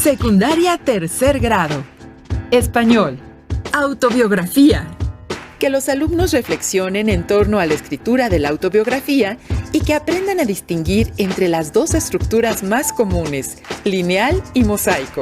Secundaria tercer grado. Español. Autobiografía. Que los alumnos reflexionen en torno a la escritura de la autobiografía y que aprendan a distinguir entre las dos estructuras más comunes, lineal y mosaico.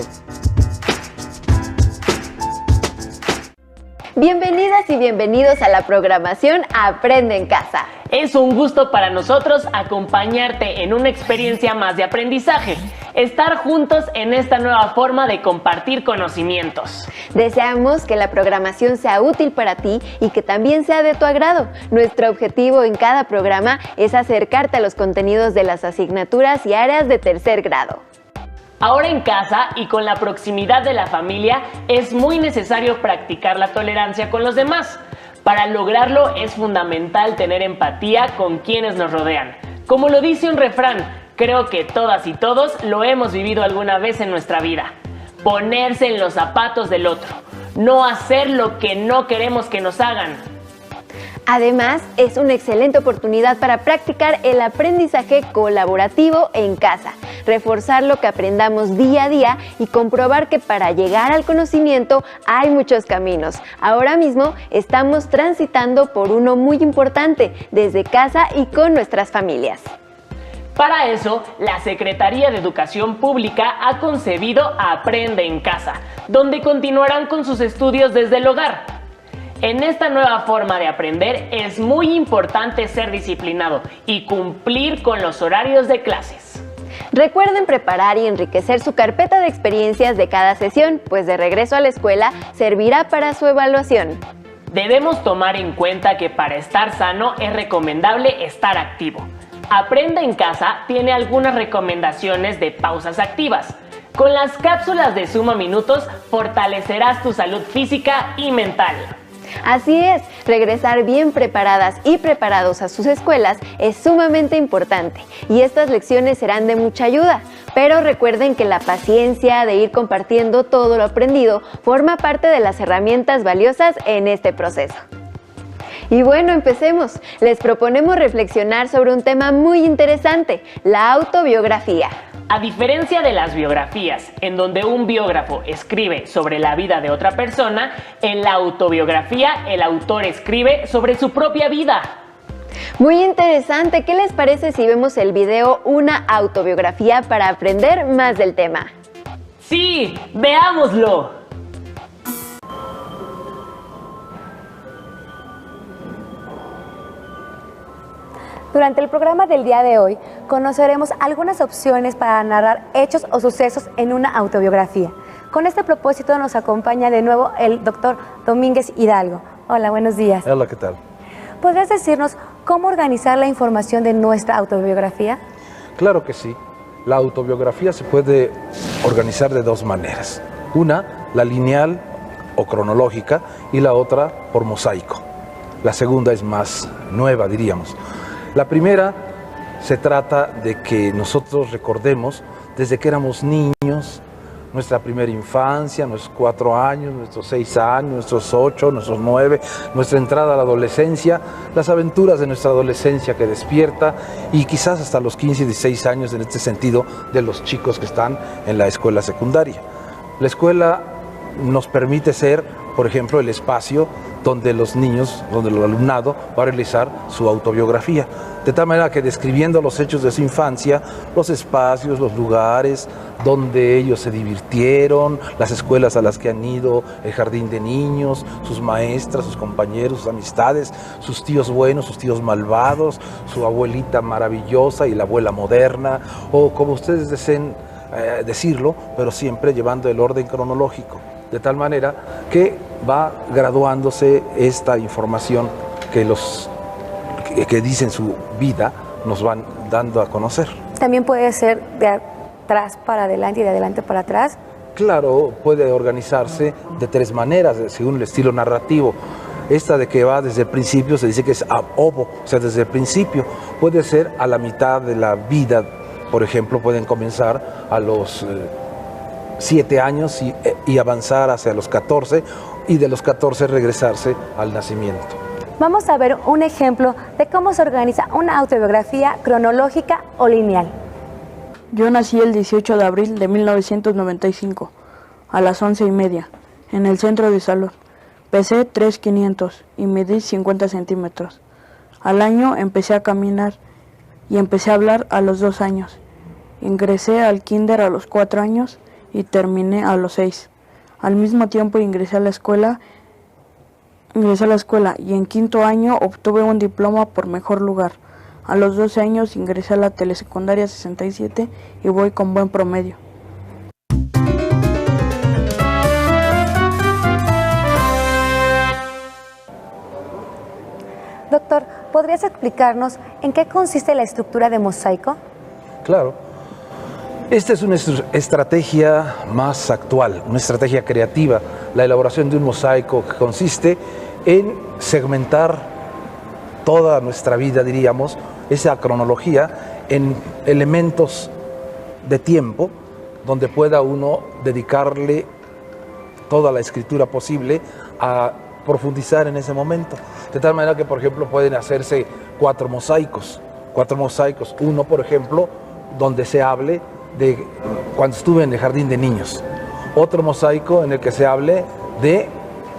Bienvenidas y bienvenidos a la programación Aprende en Casa. Es un gusto para nosotros acompañarte en una experiencia más de aprendizaje, estar juntos en esta nueva forma de compartir conocimientos. Deseamos que la programación sea útil para ti y que también sea de tu agrado. Nuestro objetivo en cada programa es acercarte a los contenidos de las asignaturas y áreas de tercer grado. Ahora en casa y con la proximidad de la familia es muy necesario practicar la tolerancia con los demás. Para lograrlo es fundamental tener empatía con quienes nos rodean. Como lo dice un refrán, creo que todas y todos lo hemos vivido alguna vez en nuestra vida. Ponerse en los zapatos del otro, no hacer lo que no queremos que nos hagan. Además, es una excelente oportunidad para practicar el aprendizaje colaborativo en casa, reforzar lo que aprendamos día a día y comprobar que para llegar al conocimiento hay muchos caminos. Ahora mismo estamos transitando por uno muy importante, desde casa y con nuestras familias. Para eso, la Secretaría de Educación Pública ha concebido Aprende en Casa, donde continuarán con sus estudios desde el hogar. En esta nueva forma de aprender es muy importante ser disciplinado y cumplir con los horarios de clases. Recuerden preparar y enriquecer su carpeta de experiencias de cada sesión, pues de regreso a la escuela servirá para su evaluación. Debemos tomar en cuenta que para estar sano es recomendable estar activo. Aprende en Casa tiene algunas recomendaciones de pausas activas. Con las cápsulas de Suma Minutos fortalecerás tu salud física y mental. Así es, regresar bien preparadas y preparados a sus escuelas es sumamente importante y estas lecciones serán de mucha ayuda. Pero recuerden que la paciencia de ir compartiendo todo lo aprendido forma parte de las herramientas valiosas en este proceso. Y bueno, empecemos. Les proponemos reflexionar sobre un tema muy interesante, la autobiografía. A diferencia de las biografías, en donde un biógrafo escribe sobre la vida de otra persona, en la autobiografía el autor escribe sobre su propia vida. Muy interesante. ¿Qué les parece si vemos el video Una autobiografía para aprender más del tema? ¡Sí! ¡Veámoslo! Durante el programa del día de hoy, conoceremos algunas opciones para narrar hechos o sucesos en una autobiografía. Con este propósito nos acompaña de nuevo el doctor Domínguez Hidalgo. Hola, buenos días. Hola, ¿qué tal? ¿Podrías decirnos cómo organizar la información de nuestra autobiografía? Claro que sí. La autobiografía se puede organizar de dos maneras. Una, la lineal o cronológica, y la otra por mosaico. La segunda es más nueva, diríamos. La primera se trata de que nosotros recordemos desde que éramos niños, nuestra primera infancia, nuestros 4 años, nuestros 6 años, nuestros 8, nuestros 9, nuestra entrada a la adolescencia, las aventuras de nuestra adolescencia que despierta y quizás hasta los 15 y 16 años en este sentido de los chicos que están en la escuela secundaria. La escuela nos permite ser, por ejemplo, el espacio donde los niños, donde el alumnado va a realizar su autobiografía. De tal manera que describiendo los hechos de su infancia, los espacios, los lugares donde ellos se divirtieron, las escuelas a las que han ido, el jardín de niños, sus maestras, sus compañeros, sus amistades, sus tíos buenos, sus tíos malvados, su abuelita maravillosa y la abuela moderna, o como ustedes deseen decirlo, pero siempre llevando el orden cronológico. De tal manera que va graduándose esta información que dicen su vida nos van dando a conocer. También puede ser de atrás para adelante y de adelante para atrás. Claro, puede organizarse de 3 maneras, según el estilo narrativo. Esta de que va desde el principio se dice que es ab ovo, o sea, desde el principio. Puede ser a la mitad de la vida, por ejemplo, pueden comenzar a los 7 años y avanzar hacia los 14 y de los 14 regresarse al nacimiento. Vamos a ver un ejemplo de cómo se organiza una autobiografía cronológica o lineal. Yo nací el 18 de abril de 1995, a las 11:30, en el centro de salud. Pesé 3,500 y medí 50 centímetros. Al año empecé a caminar y empecé a hablar a los 2 años. Ingresé al kinder a los 4 años y terminé a los 6. Al mismo tiempo ingresé a la escuela y en quinto año obtuve un diploma por mejor lugar. A los 12 años ingresé a la telesecundaria 67 y voy con buen promedio. Doctor, ¿podrías explicarnos en qué consiste la estructura de mosaico? Claro. Esta es una estrategia más actual, una estrategia creativa, la elaboración de un mosaico que consiste en segmentar toda nuestra vida, diríamos, esa cronología en elementos de tiempo donde pueda uno dedicarle toda la escritura posible a profundizar en ese momento. De tal manera que, por ejemplo, pueden hacerse 4 mosaicos. Uno, por ejemplo, donde se hable de cuando estuve en el jardín de niños. Otro mosaico en el que se hable de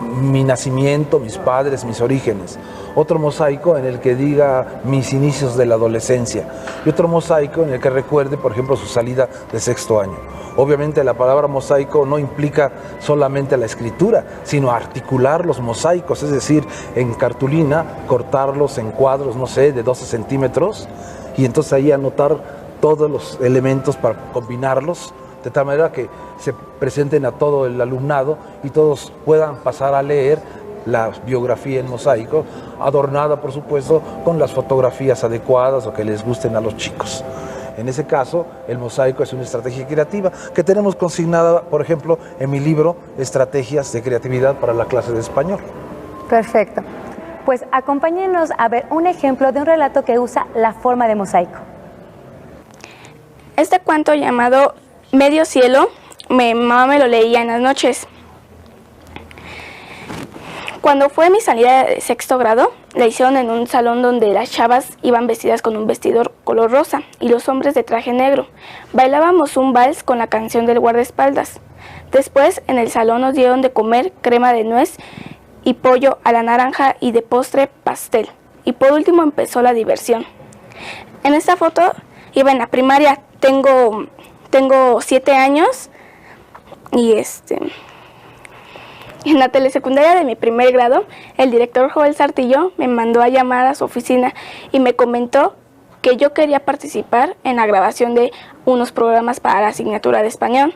mi nacimiento, mis padres, mis orígenes. Otro mosaico en el que diga mis inicios de la adolescencia. Y otro mosaico en el que recuerde, por ejemplo, su salida de 6º año. Obviamente la palabra mosaico no implica solamente la escritura, sino articular los mosaicos, es decir, en cartulina, cortarlos en cuadros, no sé, de 12 centímetros, y entonces ahí anotar todos los elementos para combinarlos, de tal manera que se presenten a todo el alumnado y todos puedan pasar a leer la biografía en mosaico, adornada por supuesto con las fotografías adecuadas o que les gusten a los chicos. En ese caso, el mosaico es una estrategia creativa que tenemos consignada, por ejemplo, en mi libro Estrategias de Creatividad para la clase de español. Perfecto. Pues acompáñenos a ver un ejemplo de un relato que usa la forma de mosaico. Este cuento llamado Medio Cielo, mi mamá me lo leía en las noches. Cuando fue mi salida de 6º grado, la hicieron en un salón donde las chavas iban vestidas con un vestido color rosa y los hombres de traje negro. Bailábamos un vals con la canción del guardaespaldas. Después, en el salón nos dieron de comer crema de nuez y pollo a la naranja y de postre pastel. Y por último empezó la diversión. En esta foto iba en la primaria, tengo 7 años y en la telesecundaria de mi primer grado, el director Joel Sartillo me mandó a llamar a su oficina y me comentó que yo quería participar en la grabación de unos programas para la asignatura de español.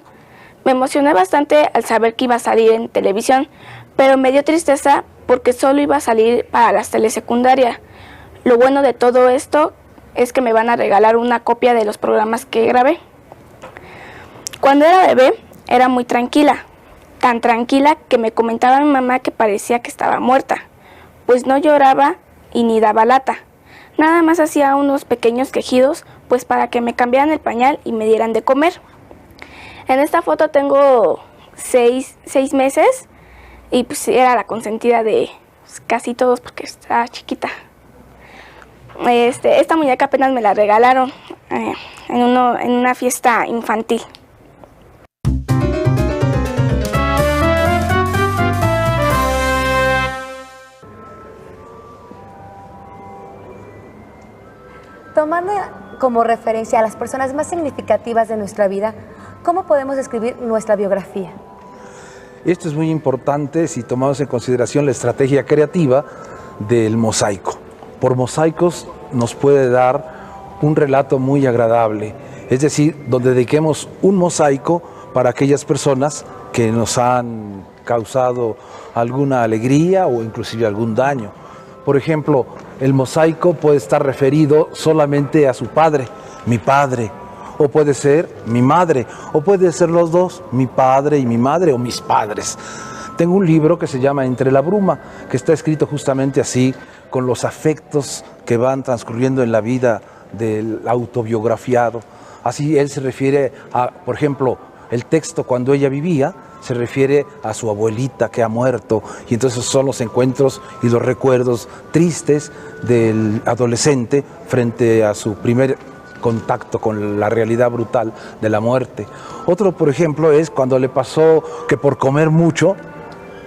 Me emocioné bastante al saber que iba a salir en televisión, pero me dio tristeza porque solo iba a salir para las telesecundarias. Lo bueno de todo esto es que me van a regalar una copia de los programas que grabé. Cuando era bebé, era muy tranquila. Tan tranquila que me comentaba mi mamá que parecía que estaba muerta, pues no lloraba y ni daba lata. Nada más hacía unos pequeños quejidos, pues para que me cambiaran el pañal y me dieran de comer. En esta foto tengo 6 meses y pues era la consentida de casi todos porque estaba chiquita. Esta muñeca apenas me la regalaron en una fiesta infantil. Tomando como referencia a las personas más significativas de nuestra vida, ¿cómo podemos escribir nuestra biografía? Esto es muy importante si tomamos en consideración la estrategia creativa del mosaico. Por mosaicos nos puede dar un relato muy agradable, es decir, donde dediquemos un mosaico para aquellas personas que nos han causado alguna alegría o inclusive algún daño. Por ejemplo, el mosaico puede estar referido solamente a su padre, mi padre, o puede ser mi madre, o puede ser los dos, mi padre y mi madre, o mis padres. Tengo un libro que se llama Entre la bruma, que está escrito justamente así, con los afectos que van transcurriendo en la vida del autobiografiado. Así él se refiere a, por ejemplo, el texto cuando ella vivía, se refiere a su abuelita que ha muerto, y entonces son los encuentros y los recuerdos tristes del adolescente frente a su primer contacto con la realidad brutal de la muerte. Otro, por ejemplo, es cuando le pasó que por comer mucho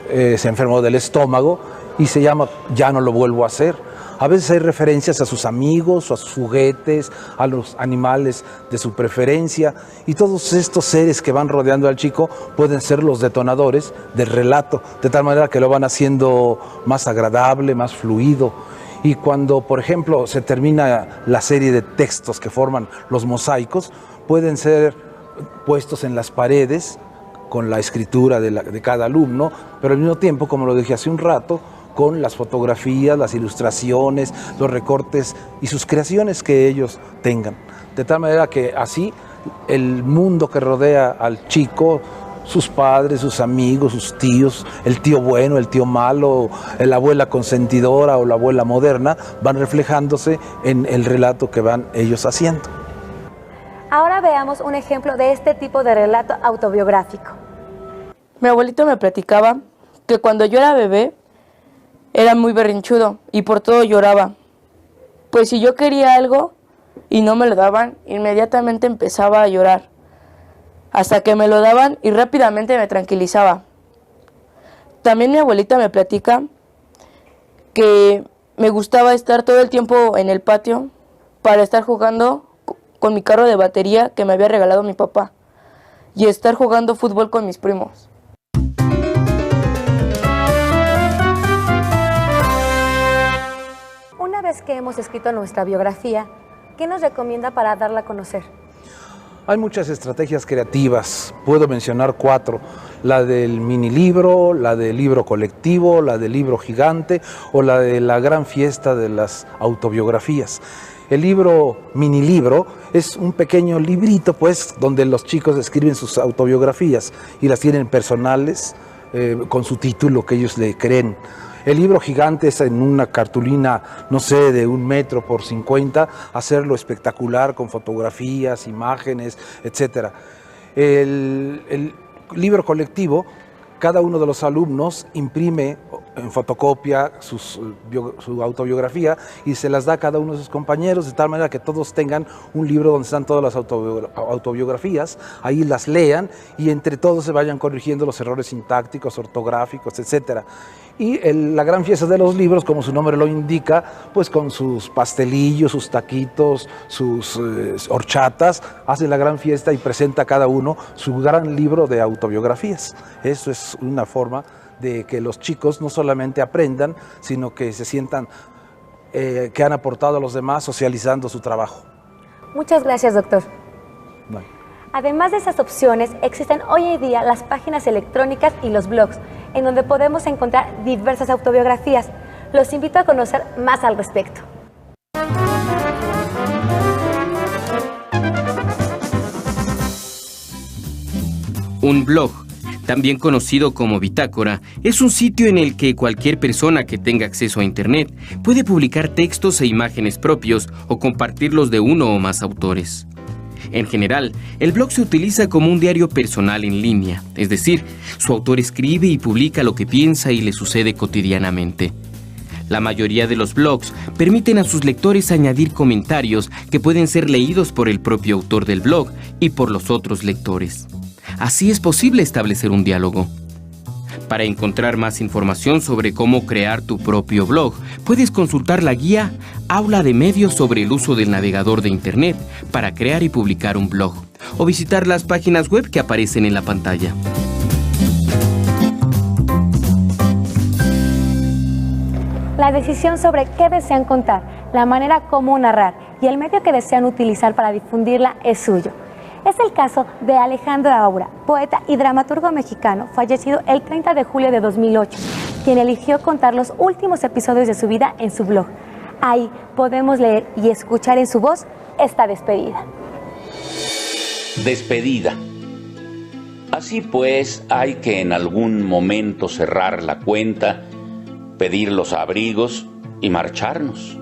se enfermó del estómago y se llama Ya no lo vuelvo a hacer. A veces hay referencias a sus amigos, o a sus juguetes, a los animales de su preferencia, y todos estos seres que van rodeando al chico pueden ser los detonadores del relato, de tal manera que lo van haciendo más agradable, más fluido. Y cuando, por ejemplo, se termina la serie de textos que forman los mosaicos, pueden ser puestos en las paredes con la escritura de cada alumno, pero al mismo tiempo, como lo dije hace un rato, con las fotografías, las ilustraciones, los recortes y sus creaciones que ellos tengan. De tal manera que así el mundo que rodea al chico, sus padres, sus amigos, sus tíos, el tío bueno, el tío malo, la abuela consentidora o la abuela moderna, van reflejándose en el relato que van ellos haciendo. Ahora veamos un ejemplo de este tipo de relato autobiográfico. Mi abuelito me platicaba que cuando yo era bebé era muy berrinchudo y por todo lloraba. Pues si yo quería algo y no me lo daban, inmediatamente empezaba a llorar, hasta que me lo daban y rápidamente me tranquilizaba. También mi abuelita me platica que me gustaba estar todo el tiempo en el patio para estar jugando con mi carro de batería que me había regalado mi papá y estar jugando fútbol con mis primos. Una vez que hemos escrito nuestra biografía, ¿qué nos recomienda para darla a conocer? Hay muchas estrategias creativas, puedo mencionar 4, la del mini libro, la del libro colectivo, la del libro gigante o la de la gran fiesta de las autobiografías. El libro mini libro es un pequeño librito, pues, donde los chicos escriben sus autobiografías y las tienen personales con su título que ellos le creen. El libro gigante es en una cartulina, no sé, de 1 metro por 50, hacerlo espectacular con fotografías, imágenes, etc. El libro colectivo, cada uno de los alumnos imprime en fotocopia su autobiografía y se las da a cada uno de sus compañeros, de tal manera que todos tengan un libro donde están todas las autobiografías, ahí las lean y entre todos se vayan corrigiendo los errores sintácticos, ortográficos, etc. Y la gran fiesta de los libros, como su nombre lo indica, pues con sus pastelillos, sus taquitos, sus horchatas, hace la gran fiesta y presenta a cada uno su gran libro de autobiografías. Eso es una forma de que los chicos no solamente aprendan, sino que se sientan que han aportado a los demás socializando su trabajo. Muchas gracias, doctor. Bueno. Además de esas opciones, existen hoy en día las páginas electrónicas y los blogs, en donde podemos encontrar diversas autobiografías. Los invito a conocer más al respecto. Un blog, también conocido como bitácora, es un sitio en el que cualquier persona que tenga acceso a Internet puede publicar textos e imágenes propios o compartirlos de uno o más autores. En general, el blog se utiliza como un diario personal en línea, es decir, su autor escribe y publica lo que piensa y le sucede cotidianamente. La mayoría de los blogs permiten a sus lectores añadir comentarios que pueden ser leídos por el propio autor del blog y por los otros lectores. Así es posible establecer un diálogo. Para encontrar más información sobre cómo crear tu propio blog, puedes consultar la guía Aula de Medios sobre el uso del navegador de Internet para crear y publicar un blog, o visitar las páginas web que aparecen en la pantalla. La decisión sobre qué desean contar, la manera como narrar y el medio que desean utilizar para difundirla es suyo. Es el caso de Alejandro Aura, poeta y dramaturgo mexicano, fallecido el 30 de julio de 2008, quien eligió contar los últimos episodios de su vida en su blog. Ahí podemos leer y escuchar en su voz esta despedida. Despedida. Así pues, hay que en algún momento cerrar la cuenta, pedir los abrigos y marcharnos.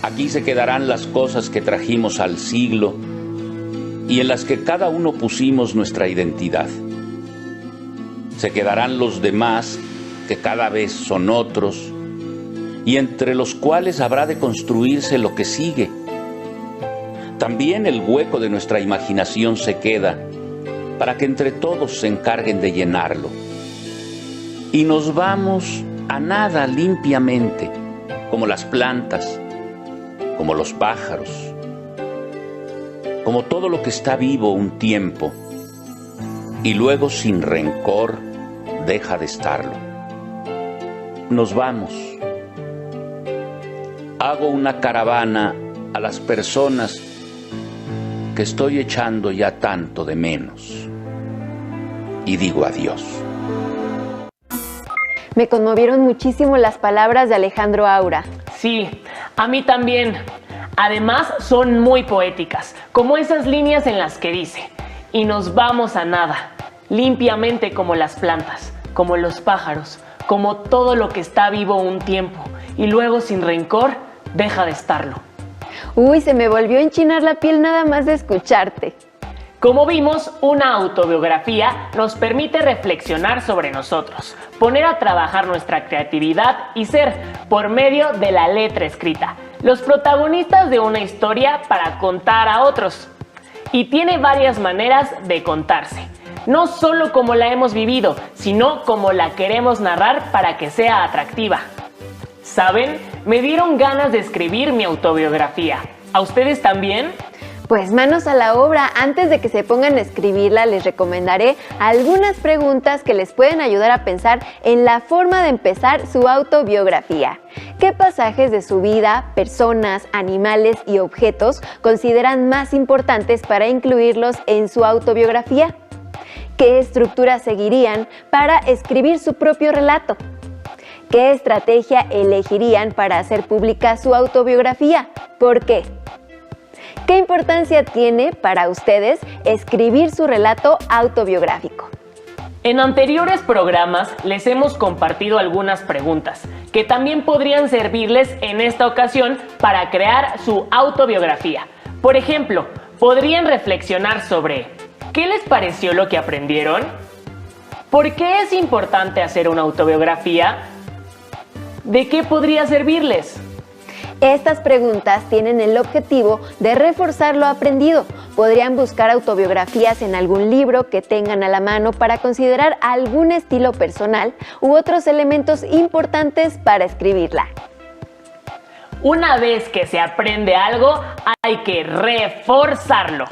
Aquí se quedarán las cosas que trajimos al siglo y en las que cada uno pusimos nuestra identidad. Se quedarán los demás, que cada vez son otros, y entre los cuales habrá de construirse lo que sigue, También el hueco de nuestra imaginación se queda para que entre todos se encarguen de llenarlo. Y nos vamos a nada limpiamente, como las plantas, como los pájaros, como todo lo que está vivo un tiempo, y luego sin rencor deja de estarlo. Nos vamos. Hago una caravana a las personas que estoy echando ya tanto de menos, y digo adiós. Me conmovieron muchísimo las palabras de Alejandro Aura. Sí, a mí también. Además, son muy poéticas, como esas líneas en las que dice: y nos vamos a nada, limpiamente como las plantas, como los pájaros, como todo lo que está vivo un tiempo, y luego sin rencor deja de estarlo. Uy, se me volvió a enchinar la piel nada más de escucharte. Como vimos, una autobiografía nos permite reflexionar sobre nosotros, poner a trabajar nuestra creatividad y ser, por medio de la letra escrita, los protagonistas de una historia para contar a otros. Y tiene varias maneras de contarse, no solo como la hemos vivido, sino como la queremos narrar para que sea atractiva. ¿Saben? Me dieron ganas de escribir mi autobiografía. ¿A ustedes también? Pues manos a la obra. Antes de que se pongan a escribirla, les recomendaré algunas preguntas que les pueden ayudar a pensar en la forma de empezar su autobiografía. ¿Qué pasajes de su vida, personas, animales y objetos consideran más importantes para incluirlos en su autobiografía? ¿Qué estructura seguirían para escribir su propio relato? ¿Qué estrategia elegirían para hacer pública su autobiografía? ¿Por qué? ¿Qué importancia tiene para ustedes escribir su relato autobiográfico? En anteriores programas les hemos compartido algunas preguntas que también podrían servirles en esta ocasión para crear su autobiografía. Por ejemplo, podrían reflexionar sobre: ¿qué les pareció lo que aprendieron? ¿Por qué es importante hacer una autobiografía? ¿De qué podría servirles? Estas preguntas tienen el objetivo de reforzar lo aprendido. Podrían buscar autobiografías en algún libro que tengan a la mano para considerar algún estilo personal u otros elementos importantes para escribirla. Una vez que se aprende algo, hay que reforzarlo.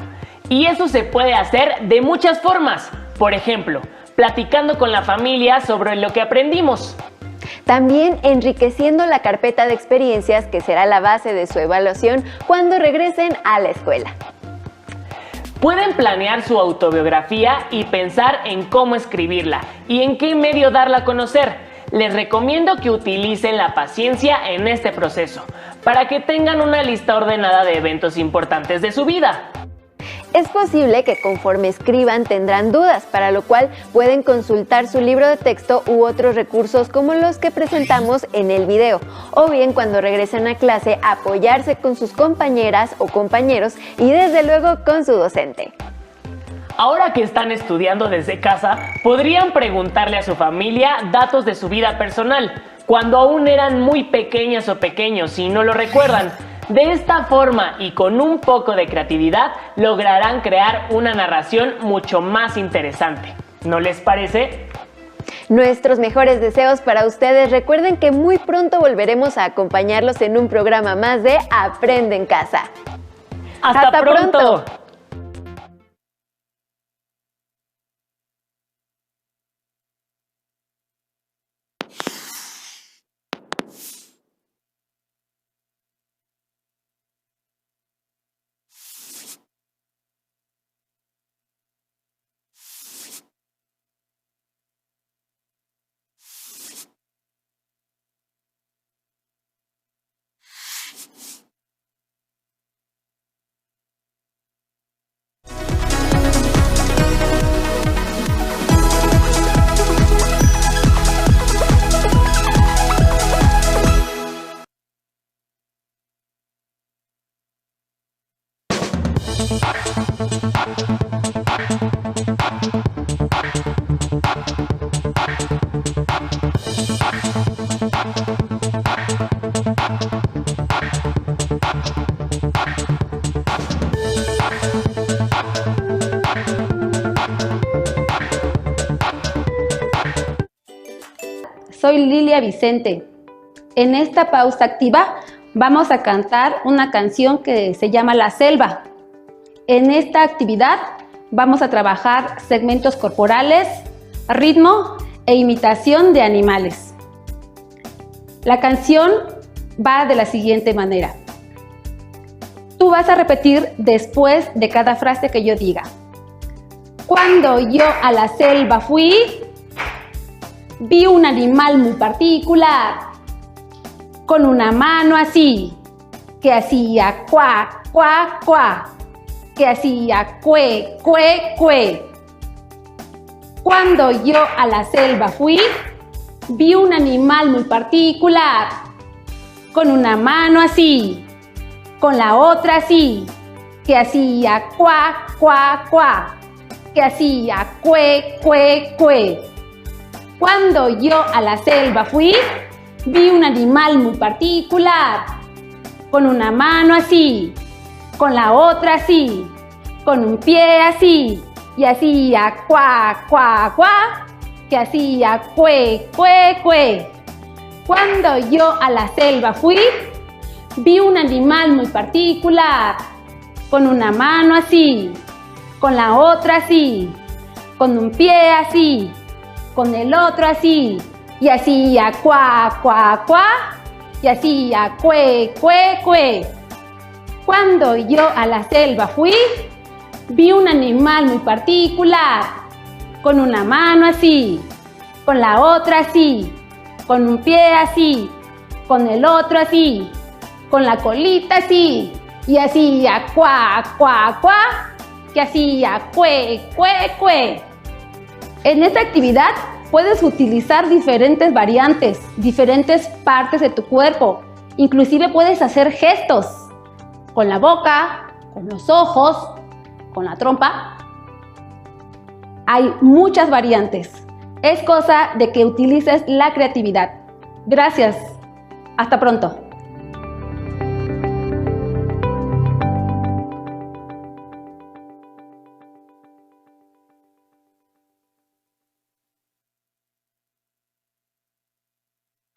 Y eso se puede hacer de muchas formas. Por ejemplo, platicando con la familia sobre lo que aprendimos. También enriqueciendo la carpeta de experiencias que será la base de su evaluación cuando regresen a la escuela. Pueden planear su autobiografía y pensar en cómo escribirla y en qué medio darla a conocer. Les recomiendo que utilicen la paciencia en este proceso para que tengan una lista ordenada de eventos importantes de su vida. Es posible que conforme escriban tendrán dudas, para lo cual pueden consultar su libro de texto u otros recursos como los que presentamos en el video, o bien cuando regresen a clase apoyarse con sus compañeras o compañeros y desde luego con su docente. Ahora que están estudiando desde casa, podrían preguntarle a su familia datos de su vida personal, cuando aún eran muy pequeñas o pequeños y no lo recuerdan. De esta forma y con un poco de creatividad lograrán crear una narración mucho más interesante. ¿No les parece? Nuestros mejores deseos para ustedes. Recuerden que muy pronto volveremos a acompañarlos en un programa más de Aprende en Casa. ¡Hasta pronto! soy Lilia Vicente. En esta pausa activa vamos a cantar una canción que se llama La Selva. En esta actividad vamos a trabajar segmentos corporales, ritmo e imitación de animales. La canción va de la siguiente manera. Tú vas a repetir después de cada frase que yo diga. Cuando yo a la selva fui, vi un animal muy particular, con una mano así, que hacía cuá, cuá, cuá, que hacía cue, cue, cue. Cuando yo a la selva fui, vi un animal muy particular, con una mano así, con la otra así, que hacía cuá, cuá, cuá, que hacía cue, cue, cue. Cuando yo a la selva fui, vi un animal muy particular, con una mano así, con la otra así, con un pie así, y hacía cuá, cuá, cuá, que hacía cue, cue, cue. Cuando yo a la selva fui, vi un animal muy particular, con una mano así, con la otra así, con un pie así, con el otro así, y hacía cuá, cuá, cuá, y hacía cue, cue, cue. Cuando yo a la selva fui, vi un animal muy particular, con una mano así, con la otra así, con un pie así, con el otro así, con la colita así, y hacía cuá, cuá, cuá, que hacía cue, cue, cue. En esta actividad puedes utilizar diferentes variantes, diferentes partes de tu cuerpo. Inclusive puedes hacer gestos con la boca, con los ojos, con la trompa. Hay muchas variantes. Es cosa de que utilices la creatividad. Gracias. Hasta pronto.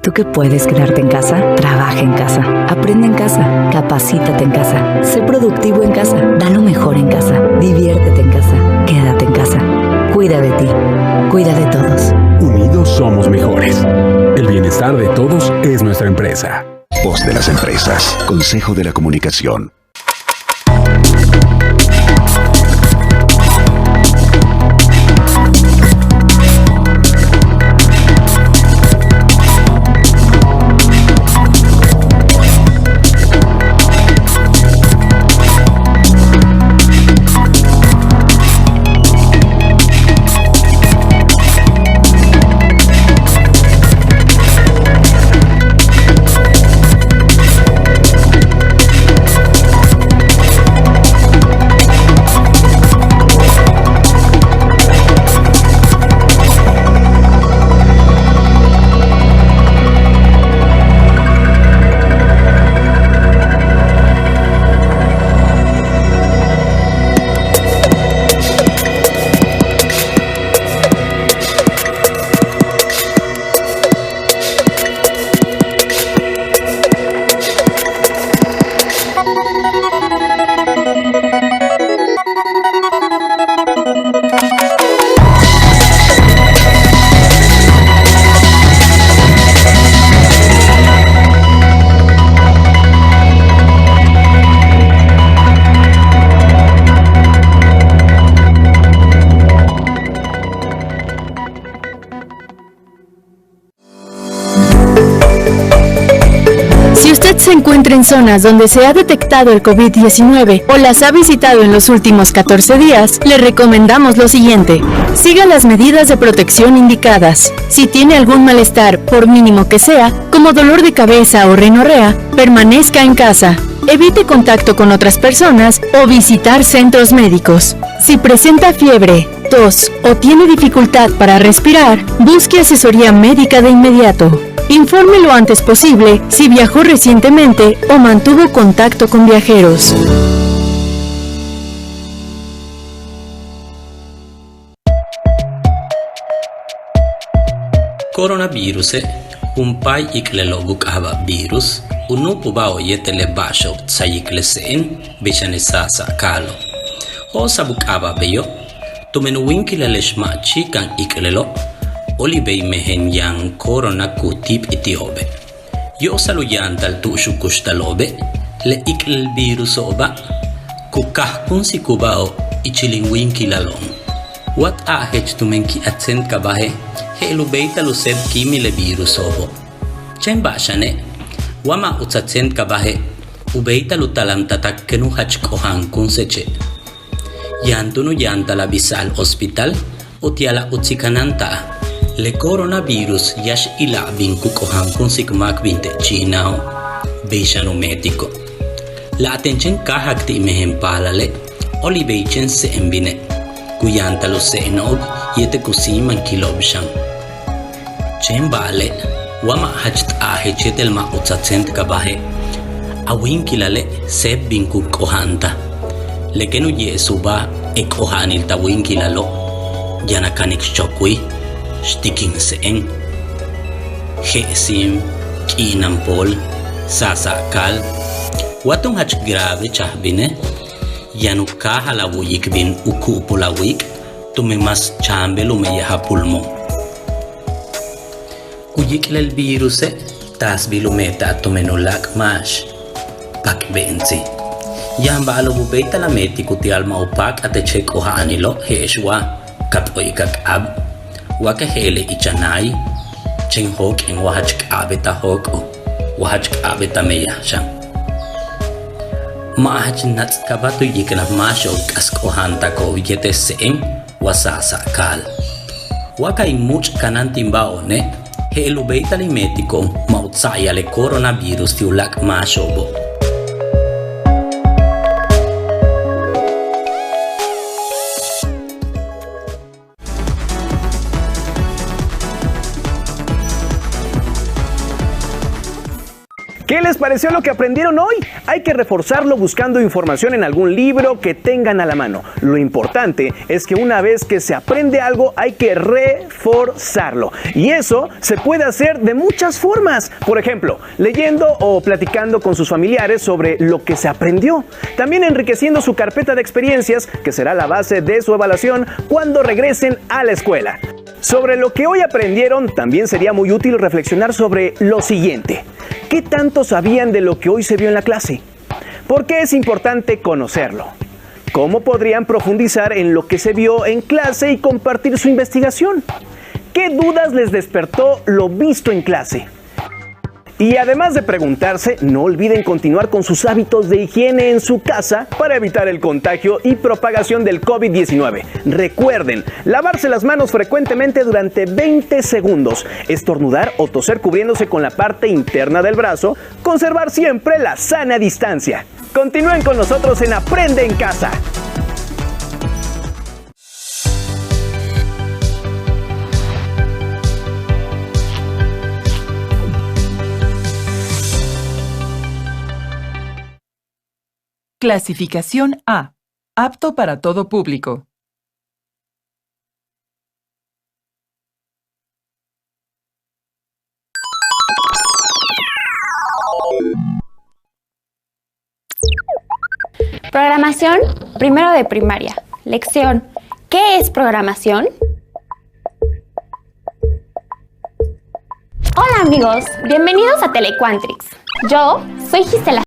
Tú que puedes quedarte en casa, trabaja en casa, aprende en casa, capacítate en casa, sé productivo en casa, da lo mejor en casa, diviértete en casa, quédate en casa, cuida de ti, cuida de todos. Unidos somos mejores. El bienestar de todos es nuestra empresa. Voz de las empresas. Consejo de la Comunicación. Se encuentra en zonas donde se ha detectado el COVID-19 o las ha visitado en los últimos 14 días, le recomendamos lo siguiente. Siga las medidas de protección indicadas. Si tiene algún malestar, por mínimo que sea, como dolor de cabeza o rinorrea, permanezca en casa. Evite contacto con otras personas o visitar centros médicos. Si presenta fiebre, tos o tiene dificultad para respirar, busque asesoría médica de inmediato. Informe lo antes posible si viajó recientemente o mantuvo contacto con viajeros. Coronavirus umpai iklelo bukaba virus unupu bao yetele basho tsayikle sen bishane sasa kalo. Osa bukaba beyo tumenu winkile leshma chikan iklelo olibei mehen yang corona kutip itiobe. Yo saluyantal tu shukushtalobe le iklel virus oba kukahkun si kubao ichiling winkilalong. Wat ahech tumenki atsent kabahe he lubeita luseb kimi le virus obo. Chen bashane wama utsatsent kabahe ubeita lutalam tatak kenu hachkohan kun seche. Yantunu yanta la bisal hospital utiala utsikananta le coronavirus yash ila binku kohan kun sikmak binte chinao beishanu médico. La atención kahakti mehen palale oli beichen se embine kuyanta lo se enog yete kusiman kilobshan. Chen bale wama hacht ahe chetel ma utsatsent kabahe awin kilale seb binku kohanta lekenu ye suba ek ohanil tawin kilalo yana kanik chokui stiking seen hesim kinampol sasakal watong hach grave chahbine yanu kahalawuyik bin ukupulawik tumimas chambelo meyaha pulmo kuyikil virus tas bilumeta tumenulak mash pak benzi yamba alububeta la medico ti alma opak ateche kohanilo heshwa katoikak ab waka hele ichanai chen hok en wahach abeta hok wahach abeta meyashan mahach nats kabatu yikna masho kaskohanta ko yete sen wasasa kal waka imuch kanantimbao ne helu beita li medico mautsaya le coronavirus tiulak mashobo. ¿Qué les pareció lo que aprendieron hoy? Hay que reforzarlo buscando información en algún libro que tengan a la mano. Lo importante es que una vez que se aprende algo hay que reforzarlo. Y eso se puede hacer de muchas formas. Por ejemplo, leyendo o platicando con sus familiares sobre lo que se aprendió. También enriqueciendo su carpeta de experiencias, que será la base de su evaluación cuando regresen a la escuela. Sobre lo que hoy aprendieron, también sería muy útil reflexionar sobre lo siguiente. ¿Qué tanto sabían de lo que hoy se vio en la clase? ¿Por qué es importante conocerlo? ¿Cómo podrían profundizar en lo que se vio en clase y compartir su investigación? ¿Qué dudas les despertó lo visto en clase? Y además de preguntarse, no olviden continuar con sus hábitos de higiene en su casa para evitar el contagio y propagación del COVID-19. Recuerden, lavarse las manos frecuentemente durante 20 segundos, estornudar o toser cubriéndose con la parte interna del brazo, conservar siempre la sana distancia. Continúen con nosotros en Aprende en Casa. Clasificación A. Apto para todo público. Programación, primero de primaria. Lección, ¿qué es programación? Hola amigos, bienvenidos a Telequantrix. Yo soy Gisela